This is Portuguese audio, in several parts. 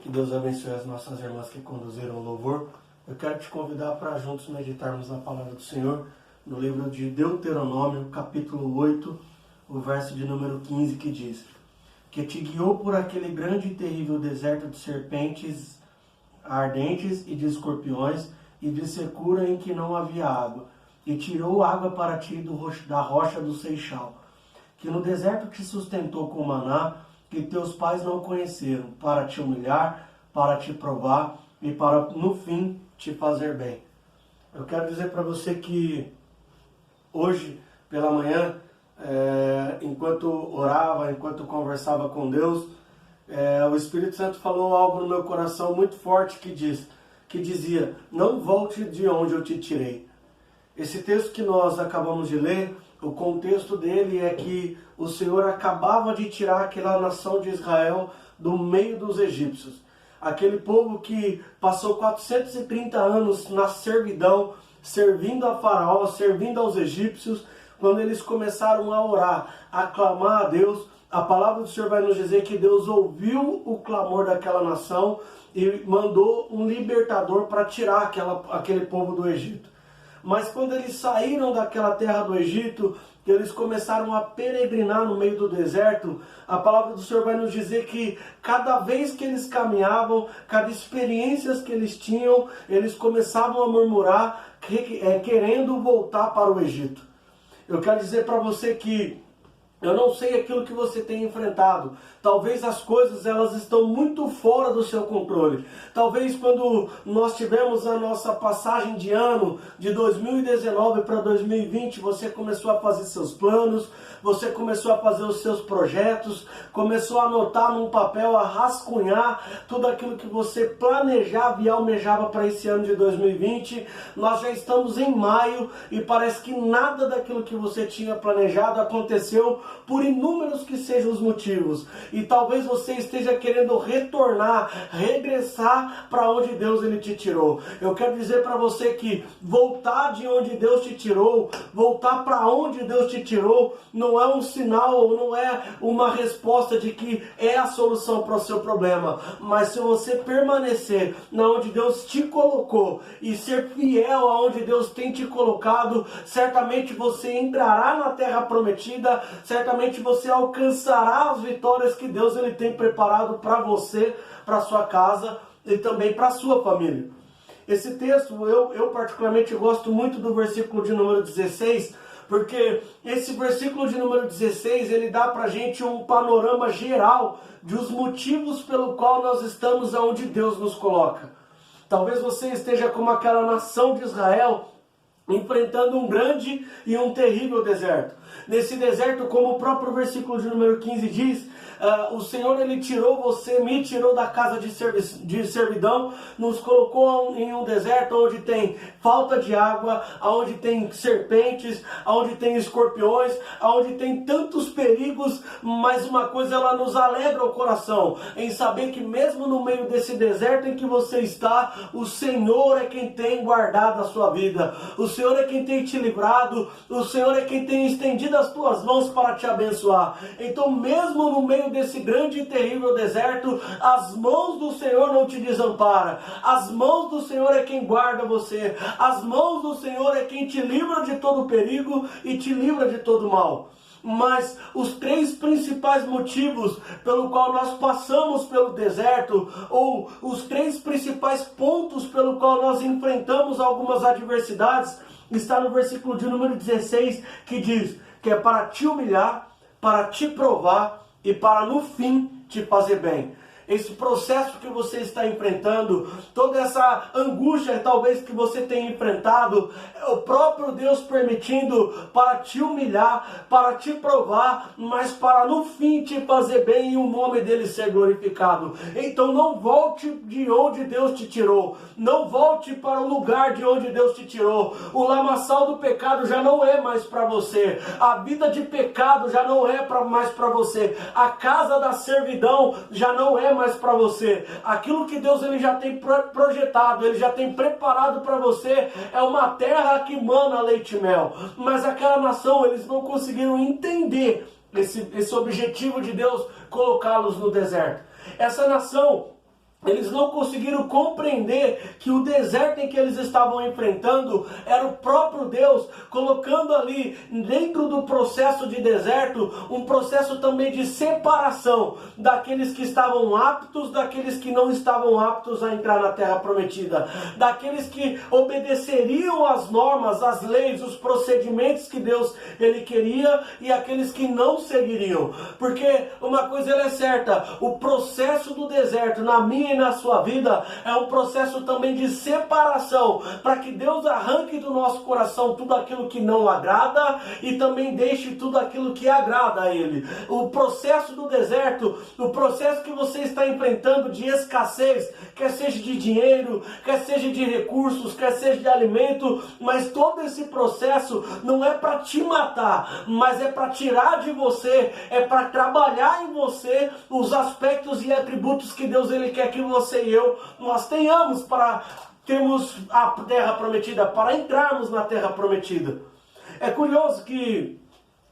Que Deus abençoe as nossas irmãs que conduziram o louvor. Eu quero te convidar para juntos meditarmos na palavra do Senhor, no livro de Deuteronômio, capítulo 8, o verso de número 15, que diz: que te guiou por aquele grande e terrível deserto de serpentes ardentes e de escorpiões e de secura em que não havia água, e tirou água para ti da rocha do Seixal, que no deserto te sustentou com maná, que teus pais não conheceram, para te humilhar, para te provar e para, no fim, te fazer bem. Eu quero dizer para você que hoje, pela manhã, enquanto orava, enquanto conversava com Deus, o Espírito Santo falou algo no meu coração muito forte que dizia: não volte de onde eu te tirei. Esse texto que nós acabamos de ler, o contexto dele é que o Senhor acabava de tirar aquela nação de Israel do meio dos egípcios. Aquele povo que passou 430 anos na servidão, servindo a Faraó, servindo aos egípcios. Quando eles começaram a orar, a clamar a Deus, a palavra do Senhor vai nos dizer que Deus ouviu o clamor daquela nação e mandou um libertador para tirar aquele povo do Egito. Mas quando eles saíram daquela terra do Egito, que eles começaram a peregrinar no meio do deserto, a palavra do Senhor vai nos dizer que cada vez que eles caminhavam, cada experiência que eles tinham, eles começavam a murmurar, querendo voltar para o Egito. Eu quero dizer para você que eu não sei aquilo que você tem enfrentado. Talvez as coisas elas estão muito fora do seu controle. Talvez quando nós tivemos a nossa passagem de ano, de 2019 para 2020, você começou a fazer seus planos, você começou a fazer os seus projetos, começou a anotar num papel, a rascunhar tudo aquilo que você planejava e almejava para esse ano de 2020. Nós já estamos em maio e parece que nada daquilo que você tinha planejado aconteceu, por inúmeros que sejam os motivos. E talvez você esteja querendo retornar, regressar para onde Deus ele te tirou. Eu quero dizer para você que voltar de onde Deus te tirou, voltar para onde Deus te tirou, não é um sinal, não é uma resposta de que é a solução para o seu problema. Mas se você permanecer na onde Deus te colocou e ser fiel aonde Deus tem te colocado, certamente você entrará na terra prometida, certamente você alcançará as vitórias que Deus ele tem preparado para você, para sua casa e também para sua família. Esse texto, eu particularmente gosto muito do versículo de número 16, porque esse versículo de número 16, ele dá para a gente um panorama geral dos motivos pelo qual nós estamos onde Deus nos coloca. Talvez você esteja como aquela nação de Israel, enfrentando um grande e um terrível deserto. Nesse deserto, como o próprio versículo de número 15 diz, o Senhor ele tirou você, me tirou da casa de servidão, nos colocou em um deserto onde tem falta de água, onde tem serpentes, onde tem escorpiões, onde tem tantos perigos, mas uma coisa ela nos alegra o coração, em saber que mesmo no meio desse deserto em que você está, o Senhor é quem tem guardado a sua vida, o Senhor é quem tem te livrado, o Senhor é quem tem estendido as tuas mãos para te abençoar. Então mesmo no meio desse grande e terrível deserto, as mãos do Senhor não te desamparam, as mãos do Senhor é quem guarda você, as mãos do Senhor é quem te livra de todo perigo e te livra de todo mal. Mas os três principais motivos pelo qual nós passamos pelo deserto, ou os três principais pontos pelo qual nós enfrentamos algumas adversidades, está no versículo de número 16, que diz que é para te humilhar, para te provar e para no fim te fazer bem. Esse processo que você está enfrentando, toda essa angústia talvez que você tenha enfrentado, é o próprio Deus permitindo para te humilhar, para te provar, mas para no fim te fazer bem e o nome dele ser glorificado. Então não volte de onde Deus te tirou, não volte para o lugar de onde Deus te tirou. O lamaçal do pecado já não é mais para você, a vida de pecado já não é mais para você, a casa da servidão já não é mais para você. Aquilo que Deus ele já tem projetado, ele já tem preparado para você, é uma terra que mana leite e mel. Mas aquela nação, eles não conseguiram entender esse objetivo de Deus colocá-los no deserto. Essa nação, Eles não conseguiram compreender que o deserto em que eles estavam enfrentando era o próprio Deus colocando ali dentro do processo de deserto um processo também de separação daqueles que estavam aptos, daqueles que não estavam aptos a entrar na terra prometida, daqueles que obedeceriam às normas, às leis, os procedimentos que Deus ele queria e aqueles que não seguiriam. Porque uma coisa ela é certa, o processo do deserto na minha e na sua vida é um processo também de separação, para que Deus arranque do nosso coração tudo aquilo que não agrada e também deixe tudo aquilo que agrada a Ele. O processo do deserto, o processo que você está enfrentando de escassez, quer seja de dinheiro, quer seja de recursos, quer seja de alimento, mas todo esse processo não é para te matar, mas é para tirar de você, é para trabalhar em você os aspectos e atributos que Deus ele quer que você e eu nós tenhamos para termos a terra prometida, para entrarmos na terra prometida. É curioso que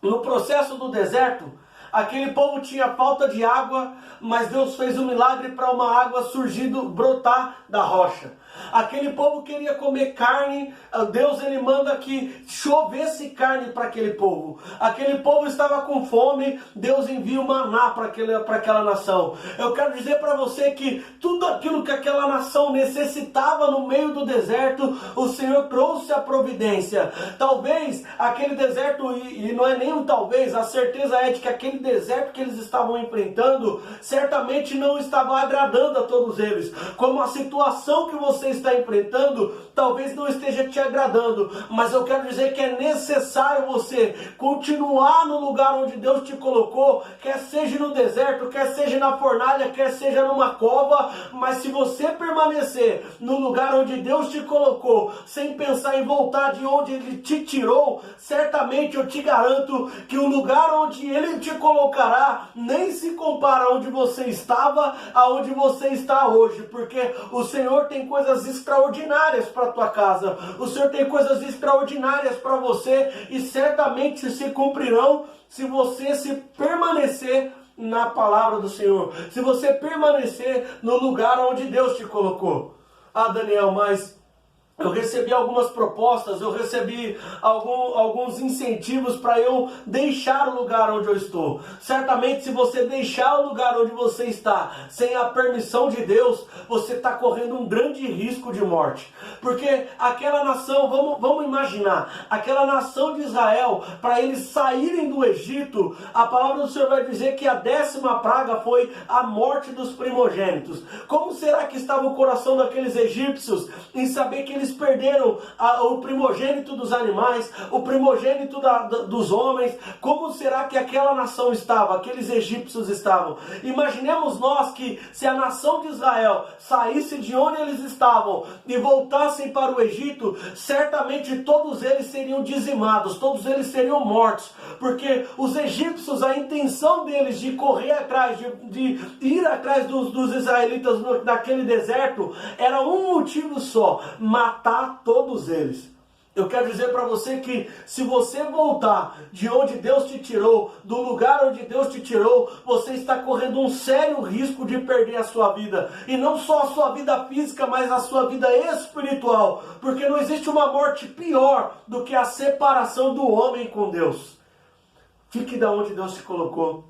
no processo do deserto, aquele povo tinha falta de água, mas Deus fez um milagre para uma água surgindo, brotar da rocha. Aquele povo queria comer carne, Deus ele manda que chovesse carne para aquele povo. Aquele povo estava com fome, Deus envia o maná para aquela nação. Eu quero dizer para você que tudo aquilo que aquela nação necessitava no meio do deserto, o Senhor trouxe a providência. Talvez aquele deserto, e não é nem um talvez, a certeza é de que aquele deserto que eles estavam enfrentando, certamente não estava agradando a todos eles. Como a situação que você está enfrentando, talvez não esteja te agradando, mas eu quero dizer que é necessário você continuar no lugar onde Deus te colocou, quer seja no deserto, quer seja na fornalha, quer seja numa cova, mas se você permanecer no lugar onde Deus te colocou, sem pensar em voltar de onde Ele te tirou, certamente eu te garanto que o lugar onde Ele te colocará nem se compara aonde você estava, aonde você está hoje, porque o Senhor tem coisas extraordinárias para a tua casa, o Senhor tem coisas extraordinárias para você e certamente se cumprirão se você se permanecer na palavra do Senhor, se você permanecer no lugar onde Deus te colocou. Ah, Daniel, mas eu recebi algumas propostas, eu recebi alguns incentivos para eu deixar o lugar onde eu estou. Certamente, se você deixar o lugar onde você está, sem a permissão de Deus, você está correndo um grande risco de morte. Porque aquela nação, vamos imaginar, aquela nação de Israel, para eles saírem do Egito, a palavra do Senhor vai dizer que a 10ª praga foi a morte dos primogênitos. Como será que estava o coração daqueles egípcios em saber que eles perderam o primogênito dos animais, o primogênito dos homens? Como será que aquela nação estava, aqueles egípcios estavam? Imaginemos nós que se a nação de Israel saísse de onde eles estavam e voltassem para o Egito, certamente todos eles seriam dizimados, todos eles seriam mortos, porque os egípcios, a intenção deles de correr atrás, de ir atrás dos israelitas naquele deserto, era um motivo só: matar todos eles. Eu quero dizer para você que se você voltar de onde Deus te tirou, do lugar onde Deus te tirou, você está correndo um sério risco de perder a sua vida. E não só a sua vida física, mas a sua vida espiritual. Porque não existe uma morte pior do que a separação do homem com Deus. Fique da onde Deus te colocou.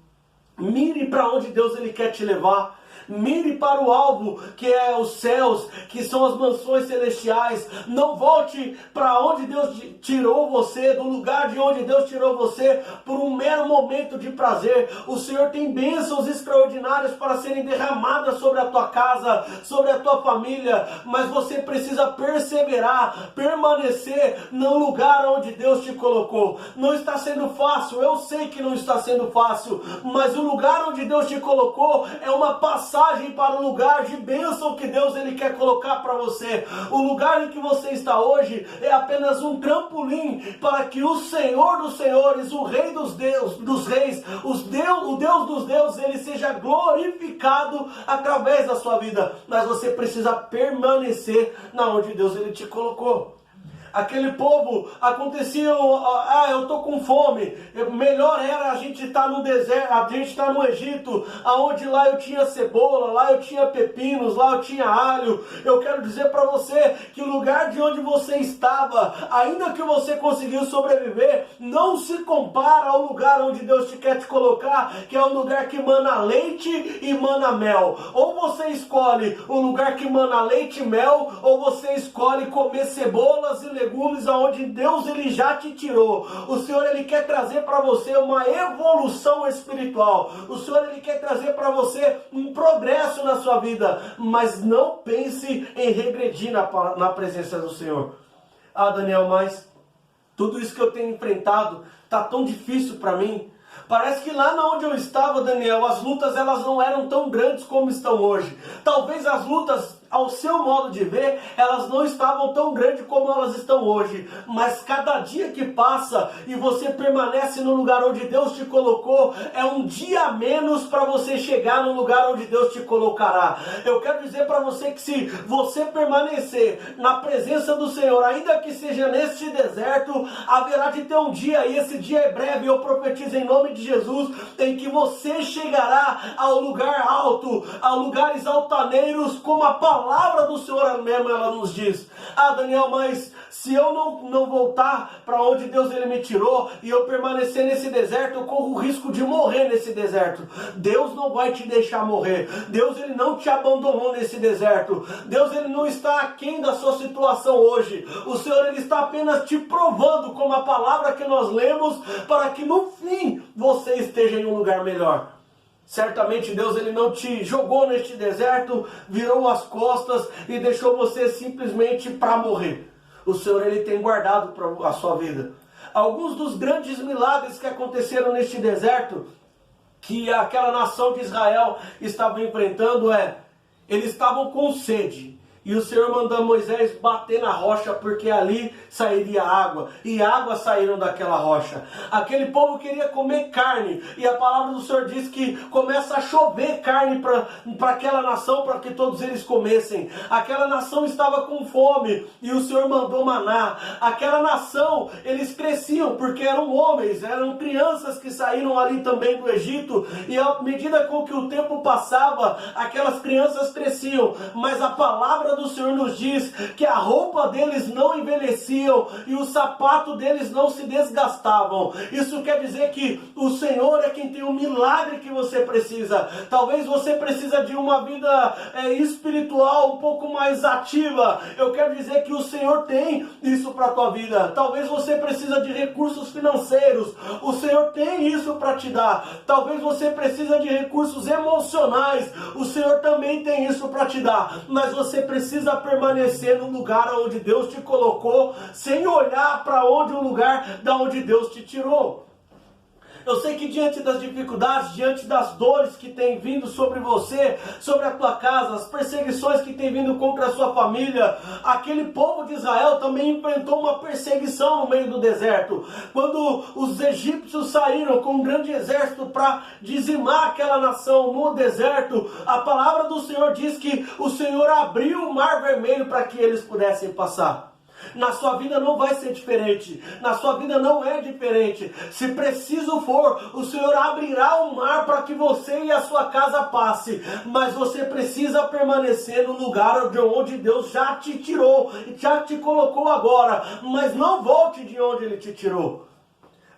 Mire para onde Deus ele quer te levar. Mire para o alvo, que é os céus, que são as mansões celestiais. Não volte para onde Deus tirou você, do lugar de onde Deus tirou você, por um mero momento de prazer. O Senhor tem bênçãos extraordinárias para serem derramadas sobre a tua casa, sobre a tua família, mas você precisa perseverar, permanecer no lugar onde Deus te colocou. Não está sendo fácil, eu sei que não está sendo fácil, mas o lugar onde Deus te colocou é uma passagem para o lugar de bênção que Deus ele quer colocar para você. O lugar em que você está hoje é apenas um trampolim para que o Senhor dos senhores, o Rei dos reis, o Deus dos deuses, ele seja glorificado através da sua vida. Mas você precisa permanecer na onde Deus ele te colocou. Aquele povo, acontecia, eu estou com fome, melhor era a gente estar no deserto, a gente estar no Egito, aonde lá eu tinha cebola, lá eu tinha pepinos, lá eu tinha alho. Eu quero dizer para você que o lugar de onde você estava, ainda que você conseguiu sobreviver, não se compara ao lugar onde Deus quer te colocar, que é um lugar que mana leite e mana mel. Ou você escolhe o lugar que mana leite e mel, ou você escolhe comer cebolas e legumes aonde Deus ele já te tirou. O Senhor ele quer trazer para você uma evolução espiritual. O Senhor ele quer trazer para você um progresso na sua vida, mas não pense em regredir na presença do Senhor. Ah, Daniel, mas tudo isso que eu tenho enfrentado está tão difícil para mim. Parece que lá onde eu estava, Daniel, as lutas elas não eram tão grandes como estão hoje. Talvez as lutas, ao seu modo de ver, elas não estavam tão grandes como elas estão hoje. Mas cada dia que passa e você permanece no lugar onde Deus te colocou, é um dia a menos para você chegar no lugar onde Deus te colocará. Eu quero dizer para você que se você permanecer na presença do Senhor, ainda que seja neste deserto, haverá de ter um dia, e esse dia é breve, eu profetizo em nome de Jesus, em que você chegará ao lugar alto, a lugares altaneiros, como a palavra do Senhor mesmo ela nos diz. Ah, Daniel, mas se eu não voltar para onde Deus ele me tirou e eu permanecer nesse deserto, eu corro o risco de morrer nesse deserto. Deus não vai te deixar morrer. Deus ele não te abandonou nesse deserto. Deus ele não está aquém da sua situação hoje. O Senhor ele está apenas te provando, como a palavra que nós lemos, para que no fim você esteja em um lugar melhor. Certamente Deus ele não te jogou neste deserto, virou as costas e deixou você simplesmente para morrer. O Senhor ele tem guardado para a sua vida. Alguns dos grandes milagres que aconteceram neste deserto, que aquela nação de Israel estava enfrentando, eles estavam com sede. E o Senhor mandou Moisés bater na rocha, porque ali sairia água. E água saíram daquela rocha. Aquele povo queria comer carne. E a palavra do Senhor diz que começa a chover carne para aquela nação, para que todos eles comessem. Aquela nação estava com fome. E o Senhor mandou maná. Aquela nação, eles cresciam, porque eram homens, eram crianças que saíram ali também do Egito. E à medida com que o tempo passava, aquelas crianças cresciam. Mas a palavra do Senhor nos diz que a roupa deles não envelheciam e o sapato deles não se desgastavam. Isso quer dizer que o Senhor é quem tem o milagre que você precisa. Talvez você precisa de uma vida espiritual um pouco mais ativa. Eu quero dizer que o Senhor tem isso para a tua vida. Talvez você precisa de recursos financeiros. O Senhor tem isso para te dar. Talvez você precisa de recursos emocionais. O Senhor também tem isso para te dar. Mas você precisa permanecer no lugar onde Deus te colocou, sem olhar para onde o lugar da onde Deus te tirou. Eu sei que diante das dificuldades, diante das dores que tem vindo sobre você, sobre a tua casa, as perseguições que tem vindo contra a sua família, aquele povo de Israel também enfrentou uma perseguição no meio do deserto. Quando os egípcios saíram com um grande exército para dizimar aquela nação no deserto, a palavra do Senhor diz que o Senhor abriu o mar vermelho para que eles pudessem passar. Na sua vida não vai ser diferente. Na sua vida não é diferente. Se preciso for, o Senhor abrirá o mar para que você e a sua casa passe. Mas você precisa permanecer no lugar de onde Deus já te tirou, já te colocou agora. Mas não volte de onde Ele te tirou.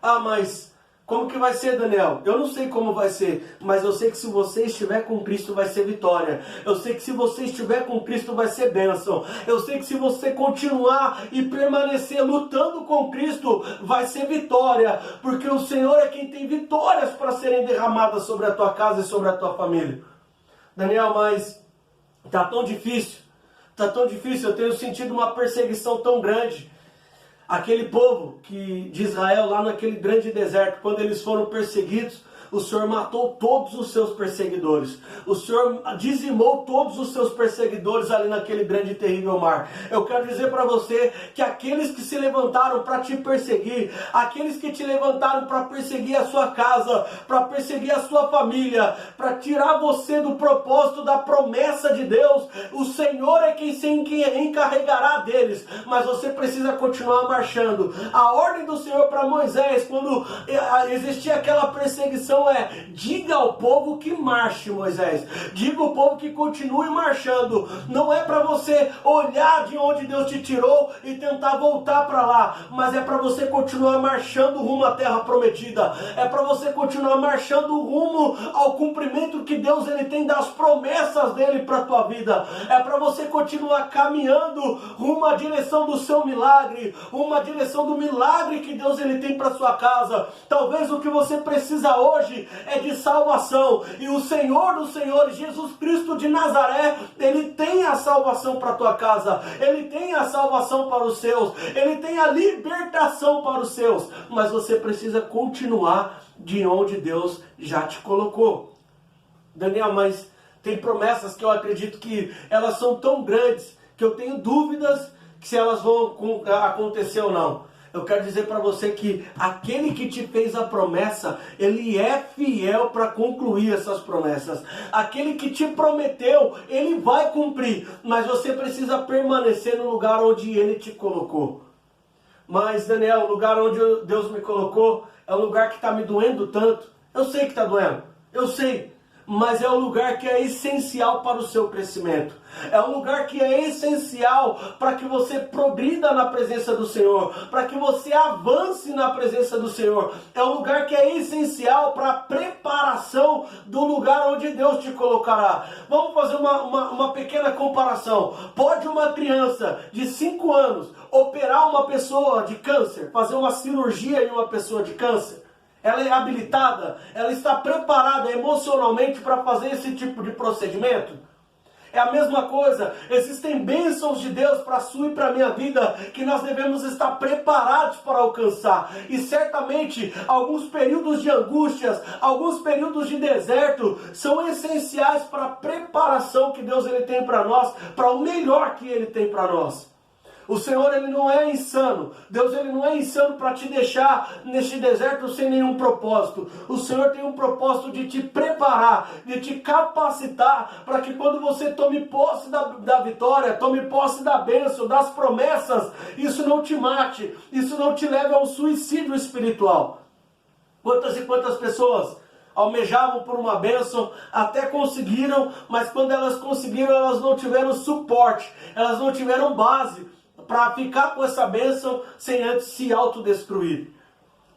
Ah, mas como que vai ser, Daniel? Eu não sei como vai ser, mas eu sei que se você estiver com Cristo vai ser vitória. Eu sei que se você estiver com Cristo vai ser bênção. Eu sei que se você continuar e permanecer lutando com Cristo vai ser vitória, porque o Senhor é quem tem vitórias para serem derramadas sobre a tua casa e sobre a tua família. Daniel, mas está tão difícil, eu tenho sentido uma perseguição tão grande. Aquele povo de Israel, lá naquele grande deserto, quando eles foram perseguidos, o Senhor matou todos os seus perseguidores. O Senhor dizimou todos os seus perseguidores ali naquele grande e terrível mar. Eu quero dizer para você que aqueles que se levantaram para te perseguir, aqueles que te levantaram para perseguir a sua casa, para perseguir a sua família, para tirar você do propósito da promessa de Deus, o Senhor é quem se encarregará deles. Mas você precisa continuar marchando. A ordem do Senhor para Moisés, quando existia aquela perseguição, diga ao povo que marche, Moisés. Diga ao povo que continue marchando. Não é para você olhar de onde Deus te tirou e tentar voltar para lá, mas é para você continuar marchando rumo à terra prometida. É para você continuar marchando rumo ao cumprimento que Deus ele tem das promessas dele para a tua vida. É para você continuar caminhando rumo à direção do seu milagre, rumo à direção do milagre que Deus ele tem para sua casa. Talvez o que você precisa hoje é de salvação, e o Senhor dos Senhores, Jesus Cristo de Nazaré, ele tem a salvação para a tua casa, ele tem a salvação para os seus, ele tem a libertação para os seus, mas você precisa continuar de onde Deus já te colocou. Daniel, mas tem promessas que eu acredito que elas são tão grandes que eu tenho dúvidas se elas vão acontecer ou não. Eu quero dizer para você que aquele que te fez a promessa, ele é fiel para concluir essas promessas. Aquele que te prometeu, ele vai cumprir, mas você precisa permanecer no lugar onde ele te colocou. Mas, Daniel, o lugar onde Deus me colocou é um lugar que está me doendo tanto. Eu sei que está doendo, eu sei. Mas é um lugar que é essencial para o seu crescimento. É um lugar que é essencial para que você progrida na presença do Senhor, para que você avance na presença do Senhor. É um lugar que é essencial para a preparação do lugar onde Deus te colocará. Vamos fazer uma pequena comparação. Pode uma criança de 5 anos operar uma pessoa de câncer, fazer uma cirurgia em uma pessoa de câncer? Ela é habilitada, ela está preparada emocionalmente para fazer esse tipo de procedimento? É a mesma coisa, existem bênçãos de Deus para a sua e para a minha vida que nós devemos estar preparados para alcançar. E certamente alguns períodos de angústias, alguns períodos de deserto são essenciais para a preparação que Deus ele tem para nós, para o melhor que ele tem para nós. O Senhor ele não é insano. Deus ele não é insano para te deixar neste deserto sem nenhum propósito. O Senhor tem um propósito de te preparar, de te capacitar para que quando você tome posse da vitória, tome posse da bênção, das promessas, isso não te mate, isso não te leve a um suicídio espiritual. Quantas e quantas pessoas almejavam por uma bênção, até conseguiram, mas quando elas conseguiram, elas não tiveram suporte, elas não tiveram base para ficar com essa bênção sem antes se autodestruir.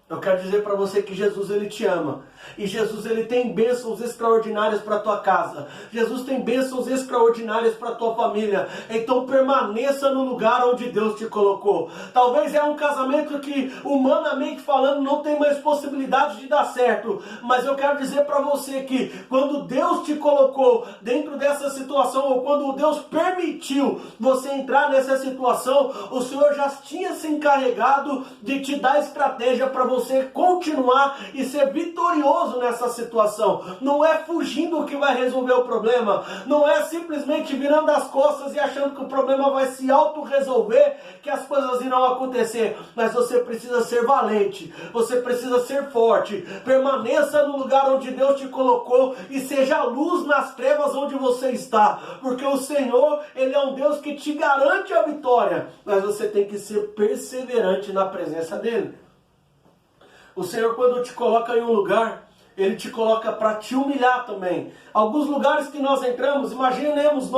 Eu quero dizer para você que Jesus ele te ama. E Jesus ele tem bênçãos extraordinárias para a tua casa. Jesus tem bênçãos extraordinárias para a tua família. Então permaneça no lugar onde Deus te colocou. Talvez é um casamento que, humanamente falando, não tem mais possibilidade de dar certo. Mas eu quero dizer para você que quando Deus te colocou dentro dessa situação, ou quando Deus permitiu você entrar nessa situação, o Senhor já tinha se encarregado de te dar estratégia para você continuar e ser vitorioso nessa situação. Não é fugindo que vai resolver o problema, não é simplesmente virando as costas e achando que o problema vai se auto-resolver, que as coisas irão acontecer, mas você precisa ser valente, você precisa ser forte, permaneça no lugar onde Deus te colocou e seja luz nas trevas onde você está, porque o Senhor, ele é um Deus que te garante a vitória, mas você tem que ser perseverante na presença dele. O Senhor, quando te coloca em um lugar, Ele te coloca para te humilhar também. Alguns lugares que nós entramos, imaginemos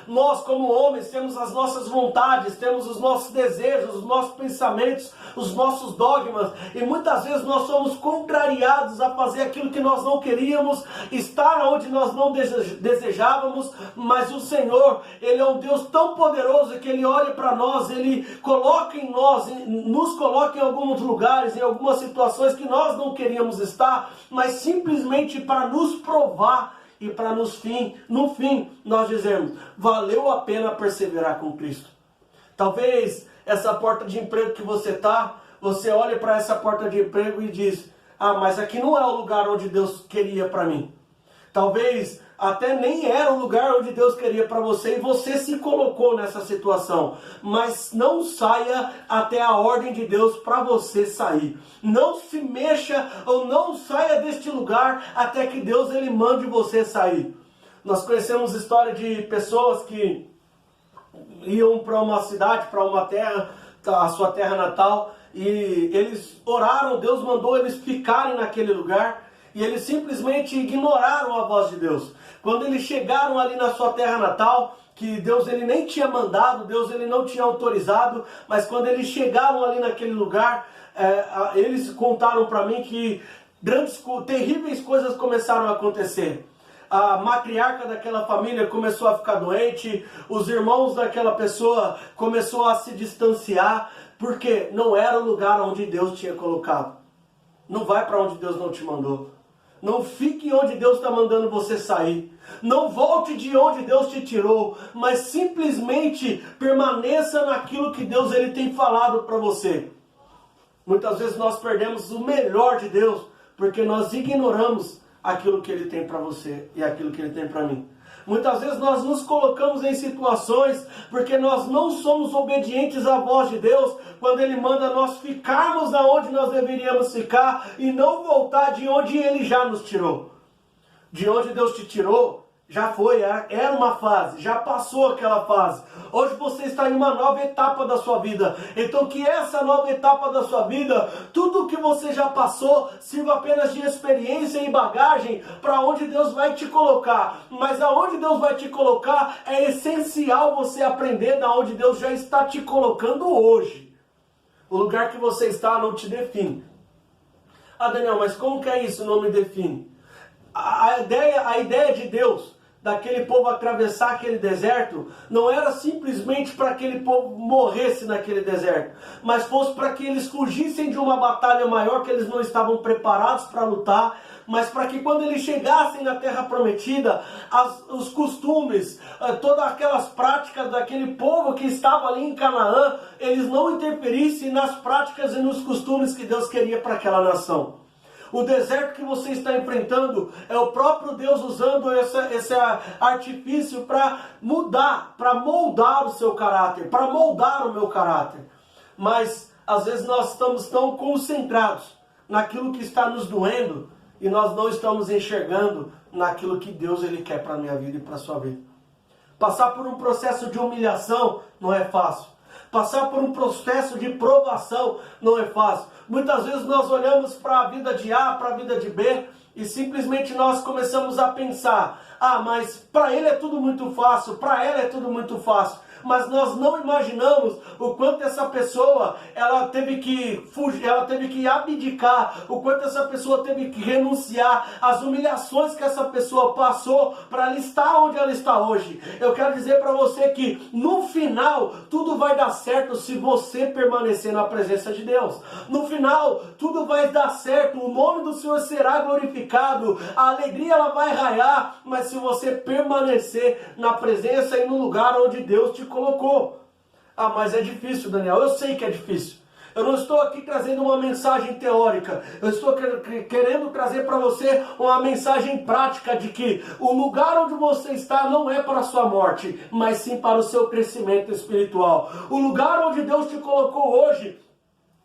nós como homens, temos as nossas vontades, temos os nossos desejos, os nossos pensamentos, os nossos dogmas, e muitas vezes nós somos contrariados a fazer aquilo que nós não queríamos, estar onde nós não desejávamos, mas o Senhor, Ele é um Deus tão poderoso que Ele olha para nós, Ele coloca em nós, nos coloca em alguns lugares, em algumas situações que nós não queríamos estar, mas simplesmente para nos provar e para no fim nós dizemos, valeu a pena perseverar com Cristo. Talvez essa porta de emprego que você está, você olha para essa porta de emprego e diz, Ah, mas aqui não é o lugar onde Deus queria para mim. Talvez até nem era o lugar onde Deus queria para você e você se colocou nessa situação. Mas não saia até a ordem de Deus para você sair. Não se mexa ou não saia deste lugar até que Deus ele mande você sair. Nós conhecemos história de pessoas que iam para uma cidade, para uma terra, a sua terra natal, e eles oraram, Deus mandou eles ficarem naquele lugar, e eles simplesmente ignoraram a voz de Deus. Quando eles chegaram ali na sua terra natal, que Deus ele nem tinha mandado, Deus ele não tinha autorizado, mas quando eles chegaram ali naquele lugar, eles contaram para mim que terríveis coisas começaram a acontecer. A matriarca daquela família começou a ficar doente, os irmãos daquela pessoa começou a se distanciar, porque não era o lugar onde Deus tinha colocado. Não vai para onde Deus não te mandou. Não fique onde Deus está mandando você sair. Não volte de onde Deus te tirou, mas simplesmente permaneça naquilo que Deus ele tem falado para você. Muitas vezes nós perdemos o melhor de Deus, porque nós ignoramos aquilo que Ele tem para você e aquilo que Ele tem para mim. Muitas vezes nós nos colocamos em situações porque nós não somos obedientes à voz de Deus, quando Ele manda nós ficarmos onde nós deveríamos ficar e não voltar de onde Ele já nos tirou. De onde Deus te tirou, já foi, era uma fase, já passou aquela fase. Hoje você está em uma nova etapa da sua vida. Então que essa nova etapa da sua vida, tudo que você já passou, sirva apenas de experiência e bagagem para onde Deus vai te colocar. Mas aonde Deus vai te colocar, é essencial você aprender da onde Deus já está te colocando hoje. O lugar que você está não te define. Ah, Daniel, mas como que é isso? Não me define. A ideia de Deus daquele povo atravessar aquele deserto, não era simplesmente para que aquele povo morresse naquele deserto, mas fosse para que eles fugissem de uma batalha maior que eles não estavam preparados para lutar, mas para que quando eles chegassem na terra prometida, os costumes, todas aquelas práticas daquele povo que estava ali em Canaã, eles não interferissem nas práticas e nos costumes que Deus queria para aquela nação. O deserto que você está enfrentando é o próprio Deus usando esse artifício para mudar, para moldar o seu caráter, para moldar o meu caráter. Mas às vezes nós estamos tão concentrados naquilo que está nos doendo e nós não estamos enxergando naquilo que Deus ele quer para a minha vida e para a sua vida. Passar por um processo de humilhação não é fácil. Passar por um processo de provação não é fácil. Muitas vezes nós olhamos para a vida de A, para a vida de B, e simplesmente nós começamos a pensar, mas para ele é tudo muito fácil, para ela é tudo muito fácil. Mas nós não imaginamos o quanto essa pessoa, ela teve que fugir, ela teve que abdicar, o quanto essa pessoa teve que renunciar, as humilhações que essa pessoa passou para ela estar onde ela está hoje. Eu quero dizer para você que no final tudo vai dar certo se você permanecer na presença de Deus. No final tudo vai dar certo, o nome do Senhor será glorificado, a alegria ela vai raiar, mas se você permanecer na presença e no lugar onde Deus te colocou. Mas é difícil, Daniel. Eu sei que é difícil. Eu não estou aqui trazendo uma mensagem teórica. Eu estou querendo trazer para você uma mensagem prática de que o lugar onde você está não é para a sua morte, mas sim para o seu crescimento espiritual. O lugar onde Deus te colocou hoje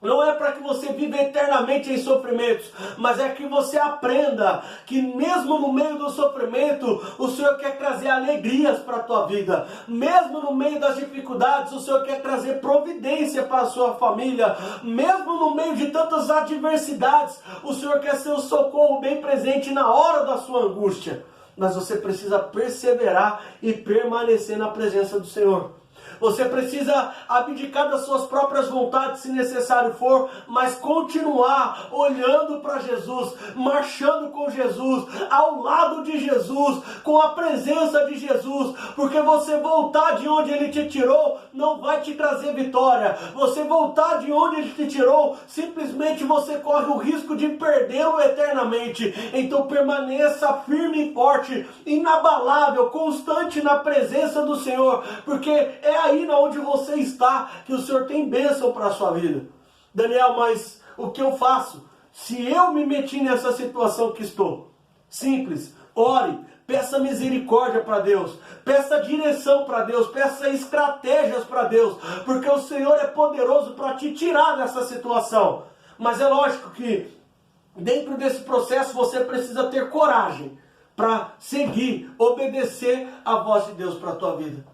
não é para que você viva eternamente em sofrimentos, mas é que você aprenda que mesmo no meio do sofrimento, o Senhor quer trazer alegrias para a tua vida. Mesmo no meio das dificuldades, o Senhor quer trazer providência para a sua família. Mesmo no meio de tantas adversidades, o Senhor quer ser o socorro bem presente na hora da sua angústia. Mas você precisa perseverar e permanecer na presença do Senhor. Você precisa abdicar das suas próprias vontades, se necessário for, mas continuar olhando para Jesus, marchando com Jesus, ao lado de Jesus, com a presença de Jesus, porque você voltar de onde Ele te tirou não vai te trazer vitória. Você voltar de onde Ele te tirou, simplesmente você corre o risco de perdê-lo eternamente. Então permaneça firme e forte, inabalável, constante na presença do Senhor, porque é aí onde você está que o Senhor tem bênção para a sua vida. Daniel, mas o que eu faço se eu me meti nessa situação que estou, simples, ore, peça misericórdia para Deus, peça direção para Deus, peça estratégias para Deus, porque o Senhor é poderoso para te tirar dessa situação. Mas é lógico que dentro desse processo você precisa ter coragem para seguir, obedecer a voz de Deus para a tua vida.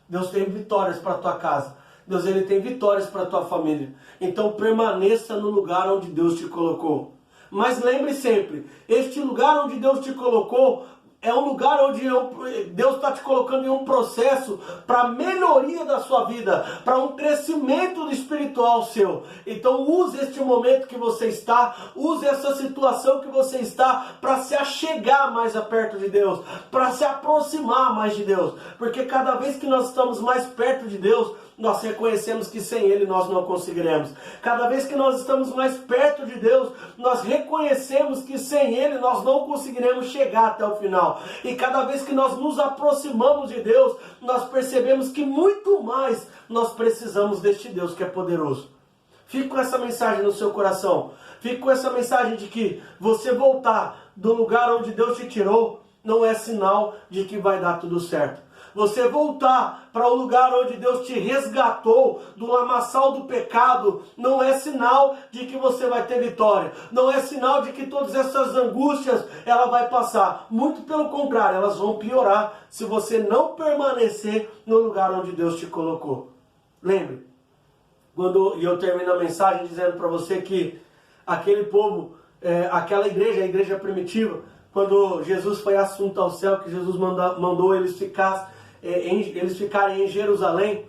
Deus tem vitórias para a tua casa. Deus, ele tem vitórias para a tua família. Então permaneça no lugar onde Deus te colocou. Mas lembre sempre, este lugar onde Deus te colocou é um lugar onde Deus está te colocando em um processo para melhoria da sua vida, para um crescimento espiritual seu. Então use este momento que você está, use essa situação que você está para se achegar mais a perto de Deus, para se aproximar mais de Deus. Porque cada vez que nós estamos mais perto de Deus, nós reconhecemos que sem Ele nós não conseguiremos. Cada vez que nós estamos mais perto de Deus, nós reconhecemos que sem Ele nós não conseguiremos chegar até o final. E cada vez que nós nos aproximamos de Deus, nós percebemos que muito mais nós precisamos deste Deus que é poderoso. Fique com essa mensagem no seu coração. Fique com essa mensagem de que você voltar do lugar onde Deus te tirou não é sinal de que vai dar tudo certo. Você voltar para o lugar onde Deus te resgatou do lamaçal do pecado não é sinal de que você vai ter vitória. Não é sinal de que todas essas angústias ela vai passar. Muito pelo contrário, elas vão piorar se você não permanecer no lugar onde Deus te colocou. Lembre, quando eu termino a mensagem dizendo para você que aquele povo, aquela igreja, a igreja primitiva, quando Jesus foi assunto ao céu, que Jesus mandou eles ficarem em Jerusalém,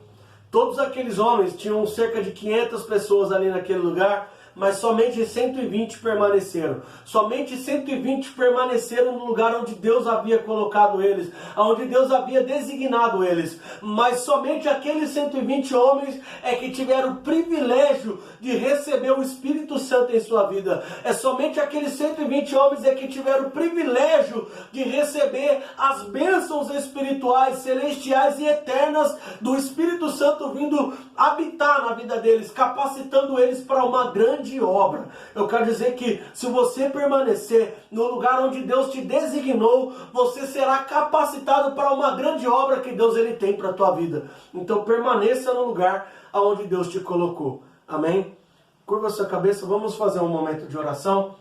todos aqueles homens, tinham cerca de 500 pessoas ali naquele lugar, mas somente 120 permaneceram. Somente 120 permaneceram no lugar onde Deus havia colocado eles, onde Deus havia designado eles. Mas somente aqueles 120 homens é que tiveram o privilégio de receber o Espírito Santo em sua vida. É somente aqueles 120 homens é que tiveram o privilégio de receber as bênçãos espirituais, celestiais e eternas do Espírito Santo vindo habitar na vida deles, capacitando eles para uma grande obra. Eu quero dizer que se você permanecer no lugar onde Deus te designou, você será capacitado para uma grande obra que Deus ele tem para a tua vida. Então permaneça no lugar onde Deus te colocou. Amém? Curva sua cabeça, vamos fazer um momento de oração.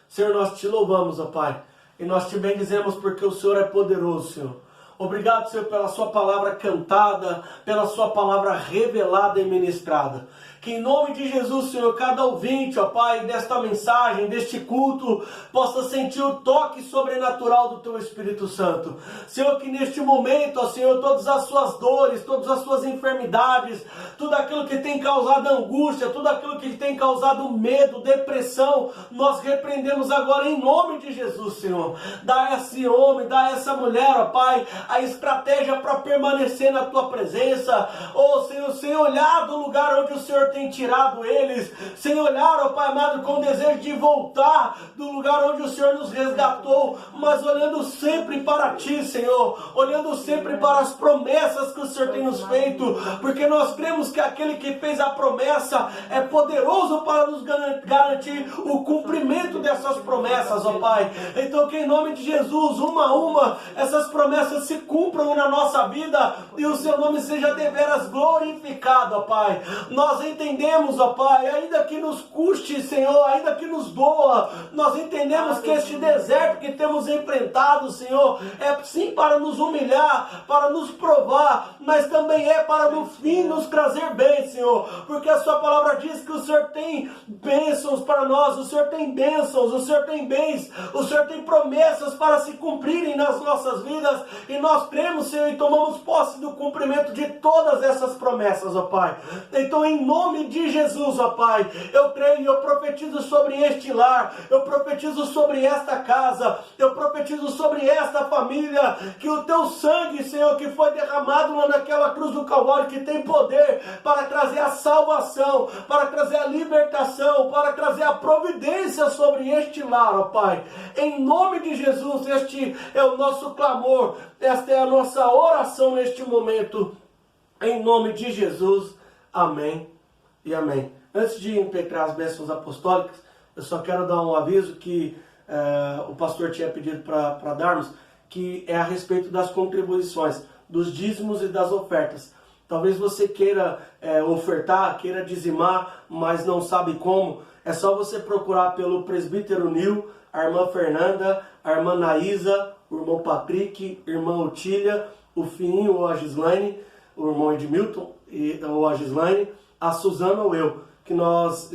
Senhor, nós te louvamos, ó Pai, e nós te bendizemos porque o Senhor é poderoso, Senhor. Obrigado, Senhor, pela sua palavra cantada, pela sua palavra revelada e ministrada. Que em nome de Jesus, Senhor, cada ouvinte, ó Pai, desta mensagem, deste culto, possa sentir o toque sobrenatural do Teu Espírito Santo. Senhor, que neste momento, ó Senhor, todas as suas dores, todas as suas enfermidades, tudo aquilo que tem causado angústia, tudo aquilo que tem causado medo, depressão, nós repreendemos agora em nome de Jesus, Senhor. Dá a esse homem, dá a essa mulher, ó Pai, a estratégia para permanecer na Tua presença. Oh, Senhor, sem olhar do lugar onde o Senhor tem tirado eles, sem olhar, ó Pai amado, com o desejo de voltar do lugar onde o Senhor nos resgatou, mas olhando sempre para Ti, Senhor, olhando sempre para as promessas que o Senhor tem nos feito, porque nós cremos que aquele que fez a promessa é poderoso para nos garantir o cumprimento dessas promessas, ó Pai. Então que em nome de Jesus, uma a uma, essas promessas se cumpram na nossa vida e o Seu nome seja deveras glorificado, ó Pai. Nós entendemos, ó Pai, ainda que nos custe, Senhor, ainda que nos doa, nós entendemos que este deserto que temos enfrentado, Senhor, é sim para nos humilhar, para nos provar, mas também é para no fim nos trazer bem, Senhor, porque a Sua palavra diz que o Senhor tem bênçãos para nós, o Senhor tem bênçãos, o Senhor tem bens, o Senhor tem promessas para se cumprirem nas nossas vidas, e nós cremos, Senhor, e tomamos posse do cumprimento de todas essas promessas, ó Pai. Então, em nome de Jesus, ó Pai, eu creio e eu profetizo sobre este lar, eu profetizo sobre esta casa, eu profetizo sobre esta família, que o Teu sangue, Senhor, que foi derramado lá naquela cruz do Calvário, que tem poder para trazer a salvação, para trazer a libertação, para trazer a providência sobre este lar, ó Pai. Em nome de Jesus, este é o nosso clamor, esta é a nossa oração neste momento, em nome de Jesus, amém e amém. Antes de impetrar as bênçãos apostólicas, eu só quero dar um aviso que o pastor tinha pedido para darmos, que é a respeito das contribuições, dos dízimos e das ofertas. Talvez você queira ofertar, queira dizimar, mas não sabe como. É só você procurar pelo presbítero Nil, a irmã Fernanda, a irmã Naísa, o irmão Patrick, a irmã Otília, o Fiinho ou a Gislaine, o irmão Edmilton ou a Gislaine, a Suzana ou eu, que nós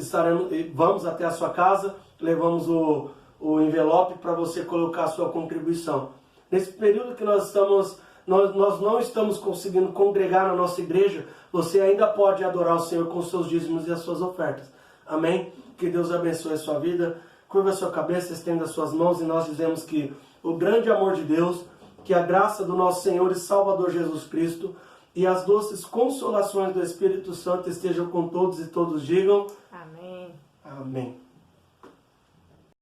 vamos até a sua casa, levamos o envelope para você colocar a sua contribuição. Nesse período que nós não estamos conseguindo congregar na nossa igreja, você ainda pode adorar o Senhor com os seus dízimos e as suas ofertas. Amém? Que Deus abençoe a sua vida. Curva a sua cabeça, estenda as suas mãos e nós dizemos que o grande amor de Deus, que a graça do nosso Senhor e Salvador Jesus Cristo e as doces consolações do Espírito Santo estejam com todos e todos digam amém. Amém.